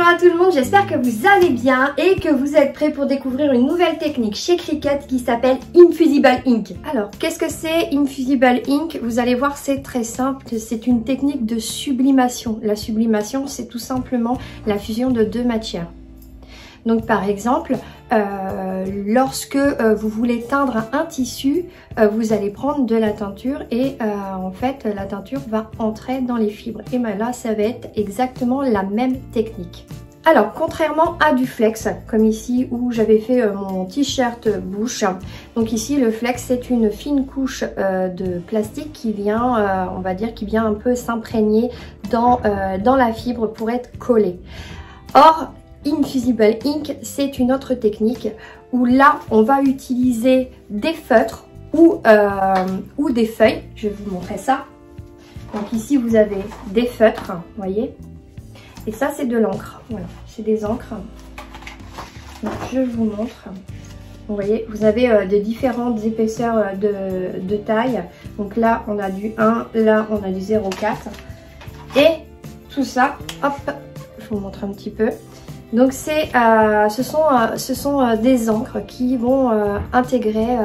Bonjour à tout le monde, j'espère que vous allez bien et que vous êtes prêts pour découvrir une nouvelle technique chez Cricut qui s'appelle Infusible Ink. Alors, qu'est-ce que c'est Infusible Ink? Vous allez voir, c'est très simple, c'est une technique de sublimation. La sublimation, c'est tout simplement la fusion de deux matières. Donc par exemple, lorsque vous voulez teindre un tissu, vous allez prendre de la teinture et en fait la teinture va entrer dans les fibres. Et bien là, ça va être exactement la même technique. Alors contrairement à du flex, comme ici où j'avais fait mon t-shirt bouche, donc ici le flex c'est une fine couche de plastique qui vient, on va dire, qui vient un peu s'imprégner dans la fibre pour être collé. Or, Infusible Ink, c'est une autre technique où là, on va utiliser des feutres ou des feuilles. Je vais vous montrer ça. Donc ici, vous avez des feutres, vous voyez. Et ça, c'est de l'encre. Voilà, c'est des encres. Donc, je vous montre. Vous voyez, vous avez de différentes épaisseurs de taille. Donc là, on a du 1, là, on a du 0,4. Et tout ça, hop, je vous montre un petit peu. Donc ce sont des encres qui vont intégrer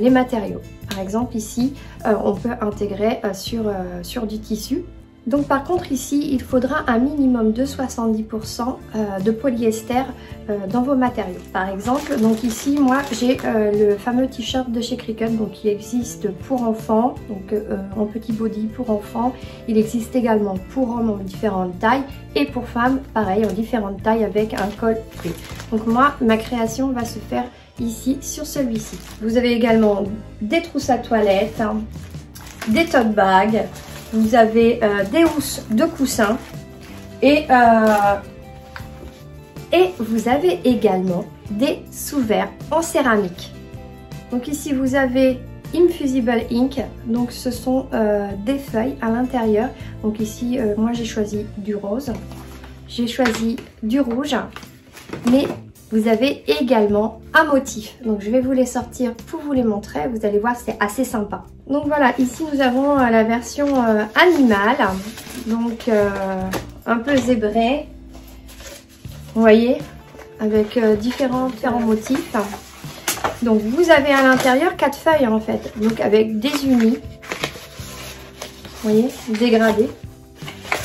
les matériaux. Par exemple ici, on peut intégrer sur du tissu. Donc par contre ici, il faudra un minimum de 70% de polyester dans vos matériaux. Par exemple, donc ici moi j'ai le fameux t-shirt de chez Cricut, donc il existe pour enfants, donc en petit body pour enfants. Il existe également pour hommes en différentes tailles et pour femmes pareil en différentes tailles avec un col pris. Donc moi ma création va se faire ici sur celui-ci. Vous avez également des trousses à toilette, des tote bags. Vous avez des housses de coussins et vous avez également des sous-verres en céramique. Donc ici vous avez Infusible Ink, donc ce sont des feuilles à l'intérieur. Donc ici moi j'ai choisi du rose, j'ai choisi du rouge, mais vous avez également un motif. Donc je vais vous les sortir pour vous les montrer. Vous allez voir, c'est assez sympa. Donc voilà, ici nous avons la version animale. Donc un peu zébrée. Vous voyez, avec différents motifs. Donc vous avez à l'intérieur 4 feuilles en fait. Donc avec des unis. Vous voyez, dégradés.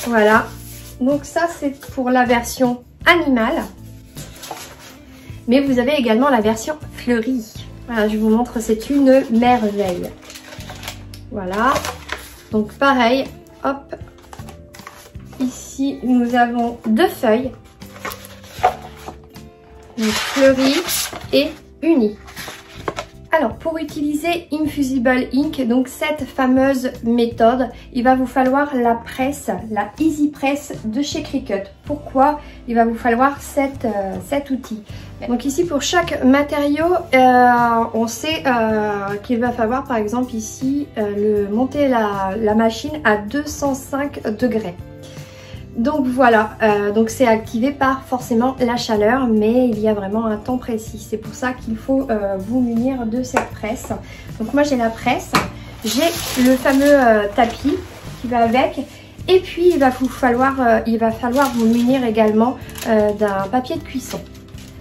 Voilà. Donc ça c'est pour la version animale. Mais vous avez également la version fleurie. Voilà, je vous montre, c'est une merveille. Voilà. Donc pareil, hop. Ici, nous avons 2 feuilles. Donc fleurie et unie. Alors, pour utiliser Infusible Ink, donc cette fameuse méthode, il va vous falloir la presse, la Easy Press de chez Cricut. Pourquoi il va vous falloir cet outil? Donc ici, pour chaque matériau, on sait qu'il va falloir, par exemple ici, monter la machine à 205 degrés. Donc voilà, donc c'est activé par forcément la chaleur, mais il y a vraiment un temps précis. C'est pour ça qu'il faut vous munir de cette presse. Donc moi j'ai la presse, j'ai le fameux tapis qui va avec, et puis il va falloir vous munir également d'un papier de cuisson.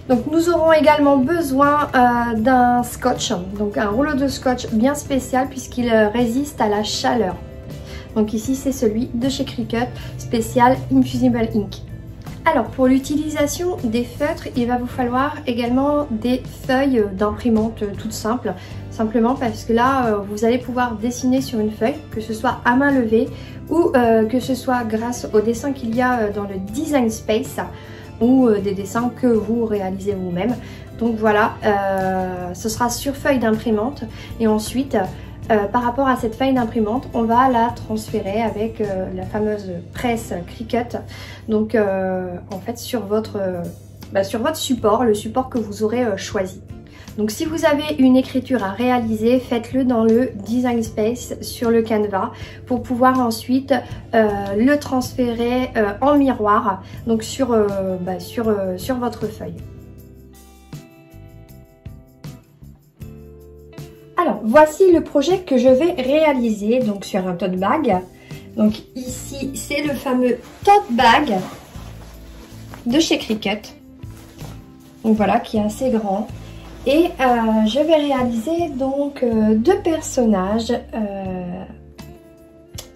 Donc nous aurons également besoin d'un scotch, donc un rouleau de scotch bien spécial puisqu'il résiste à la chaleur. Donc ici c'est celui de chez Cricut, spécial Infusible Ink. Alors pour l'utilisation des feutres, il va vous falloir également des feuilles d'imprimante toutes simples. Simplement parce que là vous allez pouvoir dessiner sur une feuille, que ce soit à main levée ou que ce soit grâce au dessin qu'il y a dans le Design Space ou des dessins que vous réalisez vous-même. Donc voilà, ce sera sur feuille d'imprimante et ensuite par rapport à cette feuille d'imprimante, on va la transférer avec la fameuse presse Cricut. Donc en fait sur votre support, le support que vous aurez choisi. Donc si vous avez une écriture à réaliser, faites-le dans le Design Space sur le Canva pour pouvoir ensuite le transférer en miroir, donc sur votre feuille. Alors voici le projet que je vais réaliser donc sur un tote bag. Donc ici c'est le fameux tote bag de chez Cricut. Donc voilà, qui est assez grand. Et je vais réaliser donc deux personnages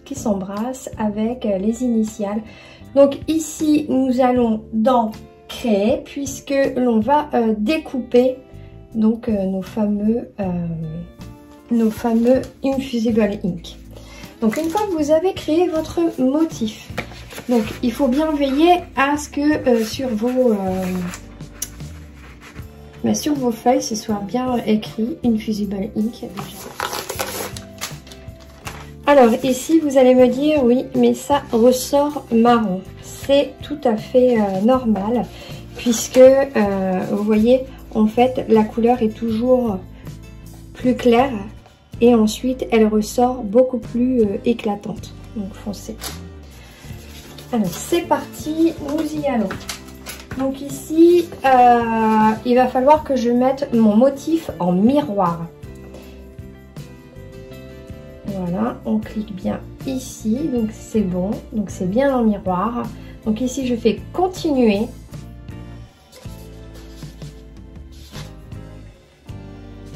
qui s'embrassent avec les initiales. Donc ici, nous allons dans créer, puisque l'on va découper donc nos fameux Infusible Ink. Donc une fois que vous avez créé votre motif, donc il faut bien veiller à ce que sur vos feuilles ce soit bien écrit Infusible Ink déjà. Alors ici vous allez me dire oui mais ça ressort marron. C'est tout à fait normal puisque vous voyez en fait la couleur est toujours plus claire et ensuite elle ressort beaucoup plus éclatante, donc foncée. Alors c'est parti, nous y allons. Donc ici il va falloir que je mette mon motif en miroir. Voilà, on clique bien ici, donc c'est bon, donc c'est bien en miroir. Donc ici je fais continuer.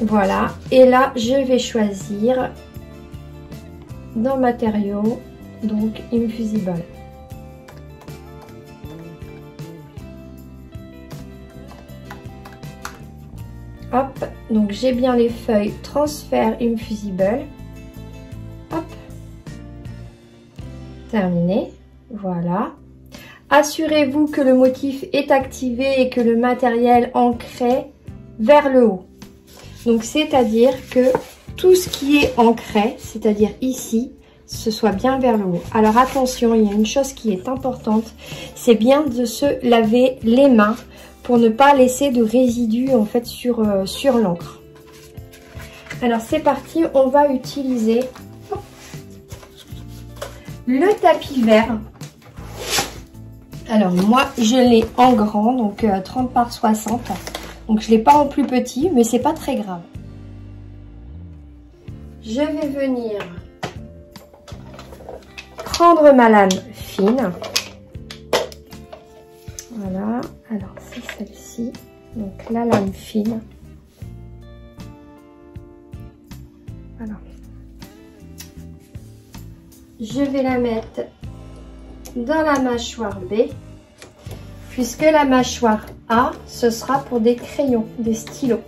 Voilà, et là je vais choisir dans matériaux, donc Infusible. Hop, donc j'ai bien les feuilles transfert Infusible. Hop, terminé, voilà. Assurez-vous que le motif est activé et que le matériel ancré vers le haut. Donc c'est-à-dire que tout ce qui est ancré, c'est-à-dire ici, ce soit bien vers le haut. Alors attention, il y a une chose qui est importante, c'est bien de se laver les mains pour ne pas laisser de résidus en fait sur l'encre. Alors c'est parti, on va utiliser le tapis vert. Alors moi je l'ai en grand, donc 30 par 60. Donc je ne l'ai pas en plus petit, mais c'est pas très grave. Je vais venir prendre ma lame fine. Voilà, alors c'est celle-ci. Donc la lame fine. Voilà. Je vais la mettre dans la mâchoire B, puisque la mâchoire A, ce sera pour des crayons, des stylos.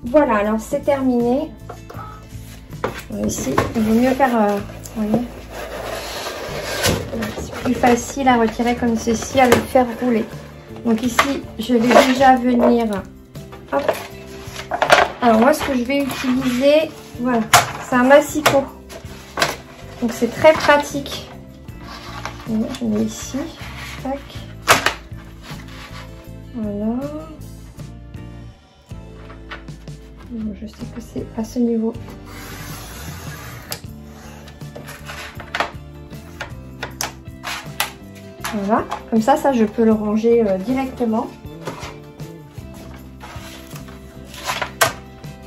Voilà, alors c'est terminé. Ici, il vaut mieux faire, vous voyez, c'est plus facile à retirer comme ceci, à le faire rouler. Donc ici, je vais déjà venir. Hop. Alors moi, ce que je vais utiliser, voilà, c'est un massicot. Donc c'est très pratique. Voilà, je mets ici. Tac. Voilà. Je sais que c'est à ce niveau. Voilà, comme ça je peux le ranger directement.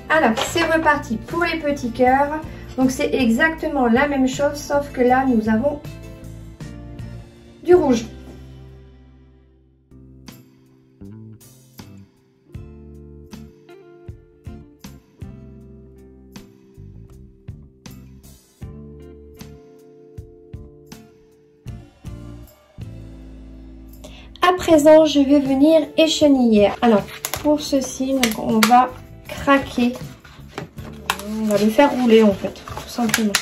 Alors, c'est reparti pour les petits cœurs. Donc, c'est exactement la même chose, sauf que là, nous avons du rouge. À présent, je vais venir écheniller. Alors, pour ceci, donc, on va craquer. On va le faire rouler en fait, tout simplement.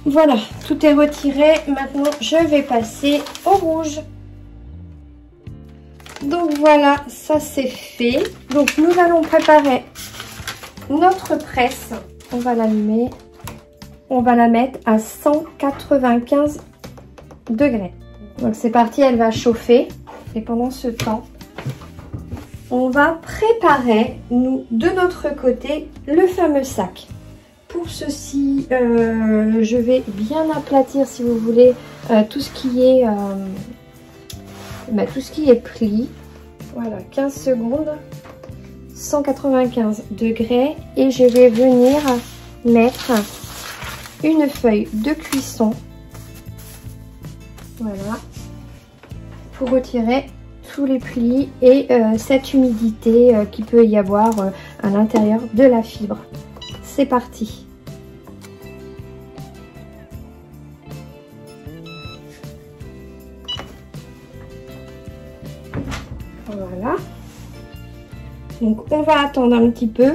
Voilà, tout est retiré. Maintenant, je vais passer au rouge. Donc voilà, ça c'est fait. Donc nous allons préparer notre presse. On va l'allumer. On va la mettre à 195 degrés. Donc c'est parti, elle va chauffer. Et pendant ce temps, on va préparer, nous, de notre côté, le fameux sac. pour ceci, je vais bien aplatir, si vous voulez, tout ce qui est pli. Voilà, 15 secondes, 195 degrés, et je vais venir mettre une feuille de cuisson, voilà, pour retirer tous les plis et cette humidité qu'il peut y avoir à l'intérieur de la fibre. C'est parti. Voilà. Donc on va attendre un petit peu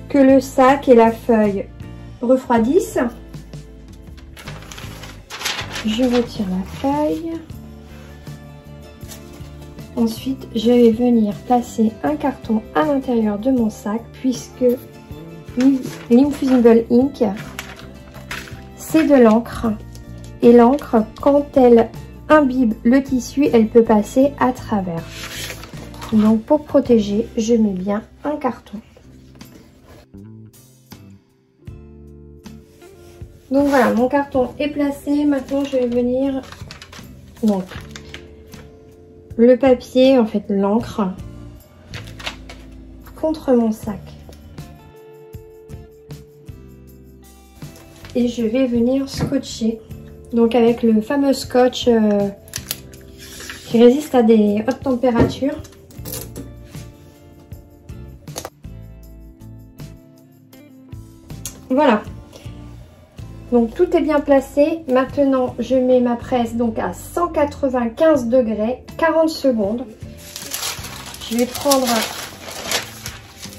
que le sac et la feuille refroidissent. Je retire la feuille. Ensuite, je vais venir placer un carton à l'intérieur de mon sac, puisque l'Infusible Ink, c'est de l'encre. Et l'encre, quand elle imbibe le tissu, elle peut passer à travers. Donc pour protéger, je mets bien un carton. Donc voilà, mon carton est placé. Maintenant, je vais venir... Donc, le papier, en fait l'encre, contre mon sac. Et je vais venir scotcher, donc avec le fameux scotch qui résiste à des hautes températures. Voilà. Donc tout est bien placé. Maintenant je mets ma presse donc à 195 degrés, 40 secondes. Je vais prendre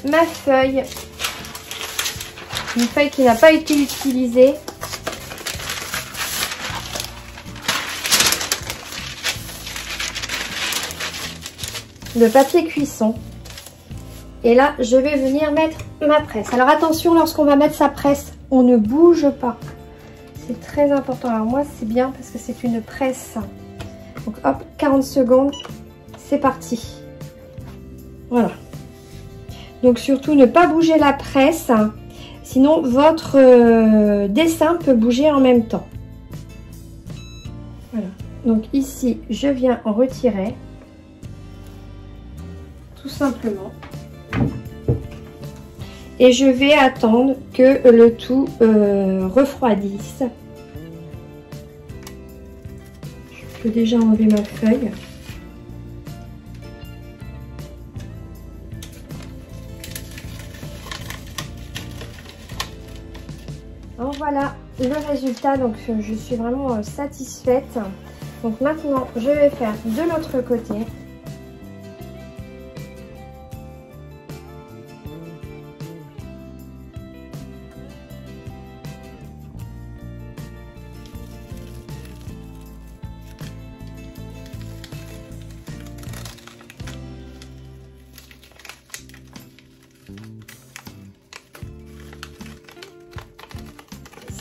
ma feuille, une feuille qui n'a pas été utilisée. Le papier cuisson. Et là je vais venir mettre ma presse. Alors attention, lorsqu'on va mettre sa presse, on ne bouge pas. C'est très important. Alors moi c'est bien parce que c'est une presse. Donc hop, 40 secondes, c'est parti. Voilà. Donc surtout ne pas bouger la presse, sinon votre dessin peut bouger en même temps. Voilà. Donc ici je viens en retirer. Tout simplement. Et je vais attendre que le tout refroidisse. Je peux déjà enlever ma feuille. Donc voilà le résultat. Donc je suis vraiment satisfaite. Donc maintenant je vais faire de l'autre côté.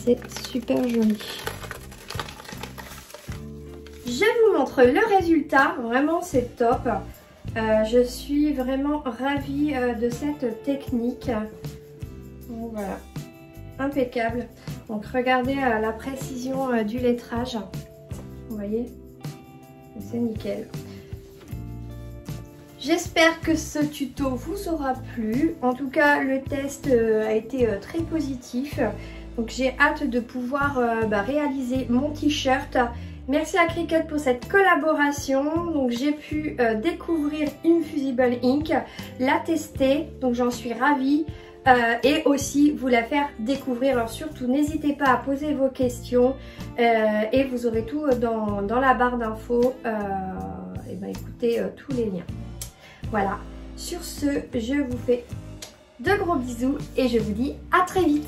C'est super joli. Je vous montre le résultat. Vraiment, c'est top. Je suis vraiment ravie de cette technique. Donc, voilà, impeccable. Donc regardez la précision du lettrage. Vous voyez, c'est nickel. J'espère que ce tuto vous aura plu. En tout cas, le test a été très positif. Donc j'ai hâte de pouvoir réaliser mon t-shirt. Merci à Cricut pour cette collaboration. Donc j'ai pu découvrir Infusible Ink, la tester, donc j'en suis ravie. Et aussi vous la faire découvrir. Alors surtout n'hésitez pas à poser vos questions et vous aurez tout dans la barre d'infos. Et ben écoutez tous les liens. Voilà, sur ce je vous fais de gros bisous et je vous dis à très vite.